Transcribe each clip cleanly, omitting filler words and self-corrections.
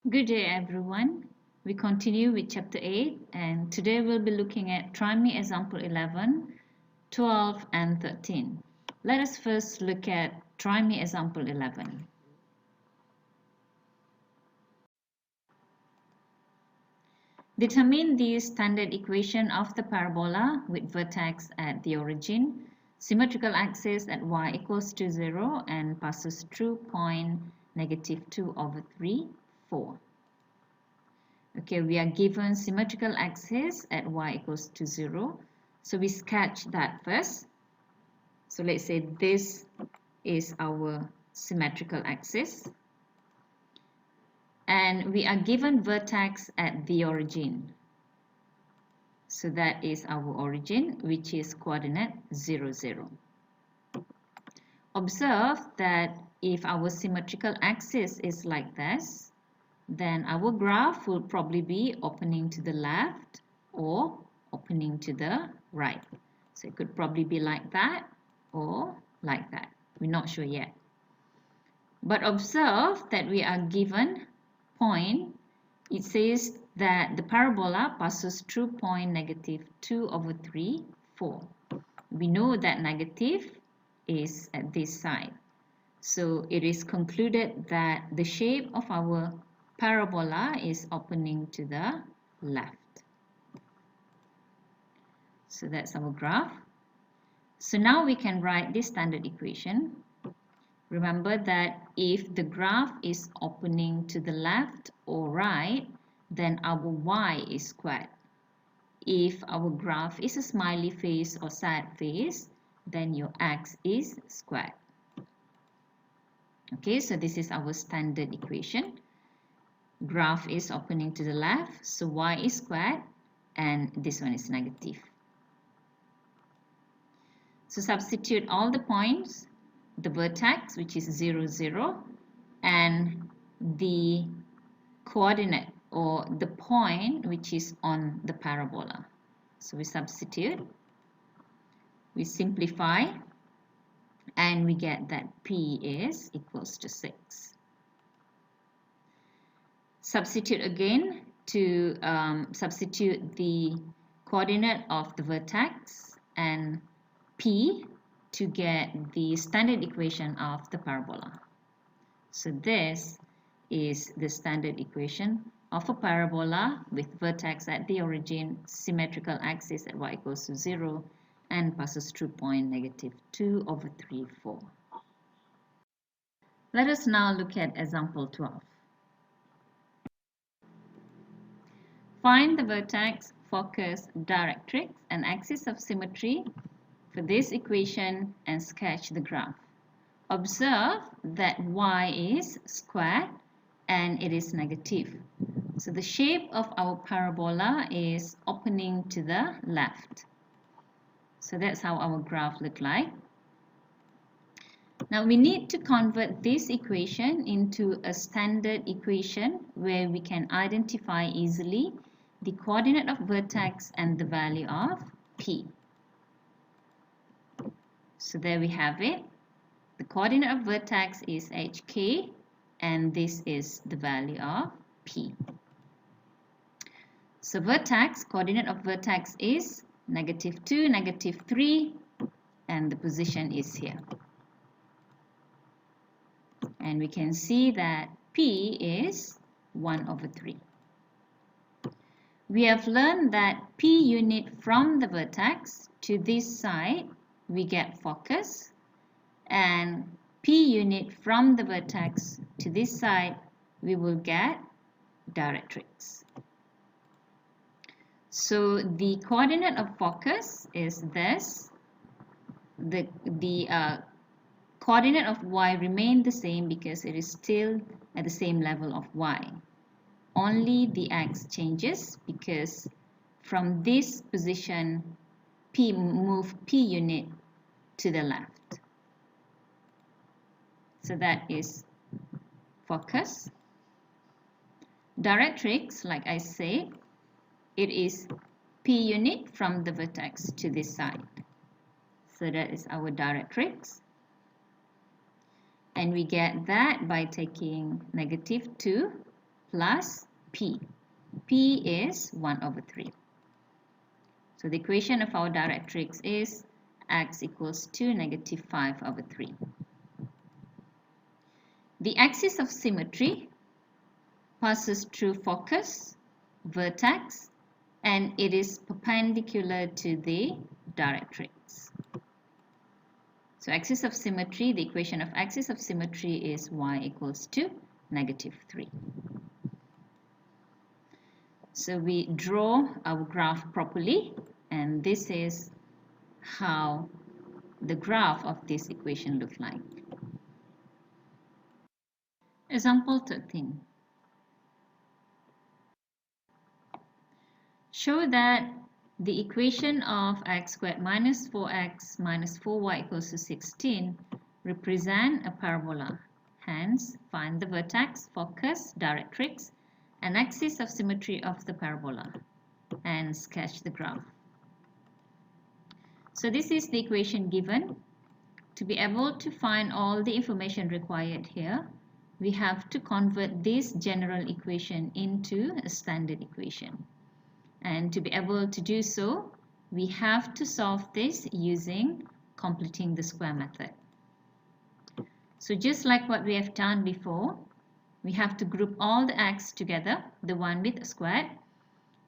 Good day everyone. We continue with chapter 8 and today we'll be looking at TryMe example 11, 12 and 13. Let us first look at TryMe example 11. Determine the standard equation of the parabola with vertex at the origin, symmetrical axis at y equals to 0 and passes through point -2/3, 4. Okay, we are given symmetrical axis at y equals to 0. So we sketch that first. So let's say this is our symmetrical axis. And we are given vertex at the origin. So that is our origin, which is coordinate 0, 0. Observe that if our symmetrical axis is like this, then our graph will probably be opening to the left or opening to the right. So it could probably be like that or like that. We're not sure yet. But observe that we are given point. It says that the parabola passes through point -2/3, 4. We know that negative is at this side. So it is concluded that the shape of our parabola is opening to the left. So that's our graph. So now we can write this standard equation. Remember that if the graph is opening to the left or right, then our y is squared. If our graph is a smiley face or sad face, then your x is squared. Okay, so this is our standard equation. Graph is opening to the left, so y is squared and this one is negative. So substitute all the points, the vertex which is 0, 0 and the coordinate or the point which is on the parabola. So we substitute, we simplify and we get that P is equals to 6. Substitute again to substitute the coordinate of the vertex and P to get the standard equation of the parabola. So this is the standard equation of a parabola with vertex at the origin, symmetrical axis at y equals to 0 and passes through point -2/3, 4. Let us now look at example 12. Find the vertex, focus, directrix, and axis of symmetry for this equation and sketch the graph. Observe that y is squared and it is negative. So the shape of our parabola is opening to the left. So that's how our graph looks like. Now we need to convert this equation into a standard equation where we can identify easily the coordinate of vertex and the value of P. So there we have it. The coordinate of vertex is HK and this is the value of P. So vertex, coordinate of vertex is -2, -3 and the position is here. And we can see that P is 1/3. We have learned that P unit from the vertex to this side, we get focus, and P unit from the vertex to this side, we will get directrix. So the coordinate of focus is this. The coordinate of y remain the same because it is still at the same level of y. Only the x changes because from this position P move P unit to the left. So that is focus. Directrix, like I said, it is P unit from the vertex to this side. So that is our directrix. And we get that by taking -2 plus P. P is 1 over 3. So the equation of our directrix is x equals to negative 5 over 3. The axis of symmetry passes through focus, vertex, and it is perpendicular to the directrix. So axis of symmetry, the equation of axis of symmetry is y equals to negative 3. So we draw our graph properly, and this is how the graph of this equation looks like. Example 13. Show that the equation of x squared minus 4x minus 4y equals to 16 represent a parabola. Hence, find the vertex, focus, directrix, and axis of symmetry of the parabola, and sketch the graph. So this is the equation given. To be able to find all the information required here, we have to convert this general equation into a standard equation. And to be able to do so, we have to solve this using completing the square method. So just like what we have done before, we have to group all the x together, the one with a squared,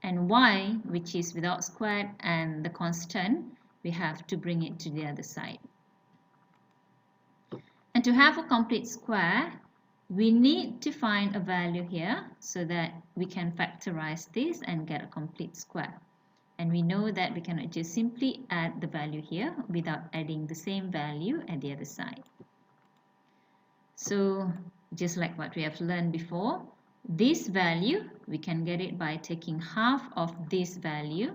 and y, which is without squared, and the constant, we have to bring it to the other side. And to have a complete square, we need to find a value here so that we can factorize this and get a complete square. And we know that we cannot just simply add the value here without adding the same value at the other side. So just like what we have learned before, this value, we can get it by taking half of this value,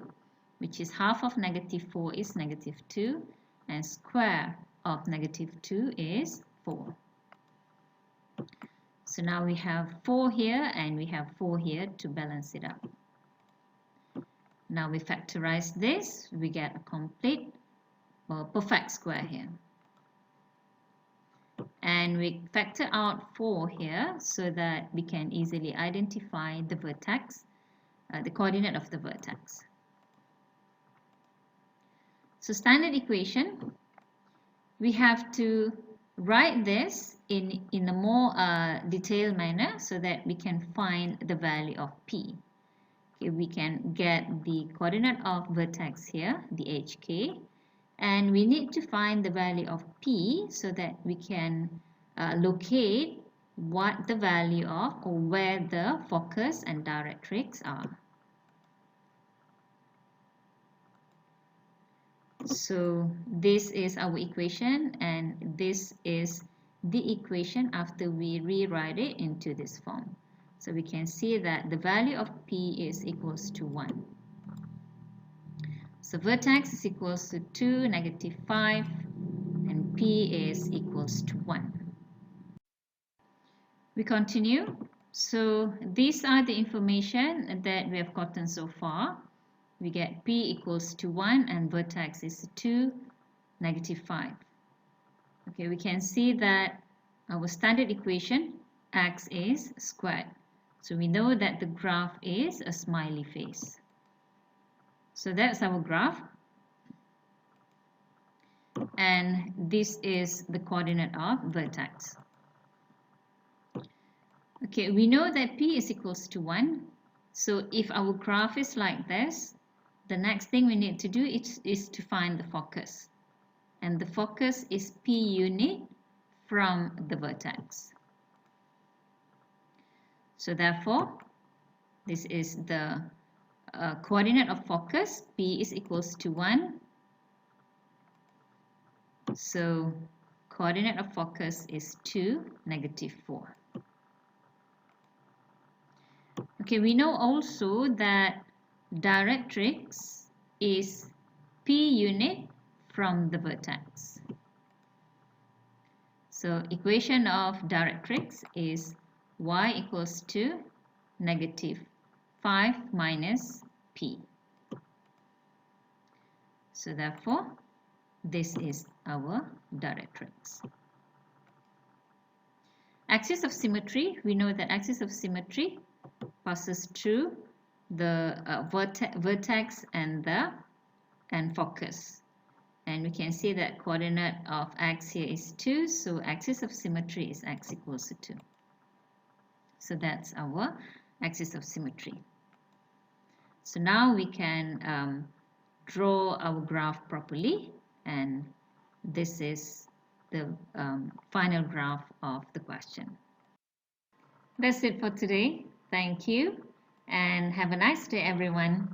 which is half of negative 4 is negative 2, and square of negative 2 is 4. So now we have 4 here and we have 4 here to balance it up. Now we factorize this, we get a complete or perfect square here. And we factor out 4 here so that we can easily identify the vertex, the coordinate of the vertex. So standard equation, we have to write this in a more detailed manner so that we can find the value of P. Okay, we can get the coordinate of vertex here, the HK, and we need to find the value of P so that we can locate what the value of or where the focus and directrix are. So this is our equation, and this is the equation after we rewrite it into this form. So we can see that the value of P is equals to 1. So vertex is equals to 2, negative 5, and P is equals to 1. We continue. So these are the information that we have gotten so far. We get P equals to 1 and vertex is 2, negative 5. Okay, we can see that our standard equation, x is squared. So we know that the graph is a smiley face. So that's our graph. And this is the coordinate of vertex. Okay, we know that P is equals to 1. So if our graph is like this, the next thing we need to do is to find the focus. And the focus is P unit from the vertex. So therefore, this is the coordinate of focus. P is equals to 1. So coordinate of focus is 2, negative 4. Okay, we know also that directrix is P unit from the vertex. So equation of directrix is y equals to negative 5 minus P. So therefore, this is our directrix. Axis of symmetry, we know that axis of symmetry passes through the vertex and focus. And we can see that coordinate of x here is 2, so axis of symmetry is x equals to 2. So that's our axis of symmetry. So now we can draw our graph properly, and this is the final graph of the question. That's it for today. Thank you and have a nice day, everyone.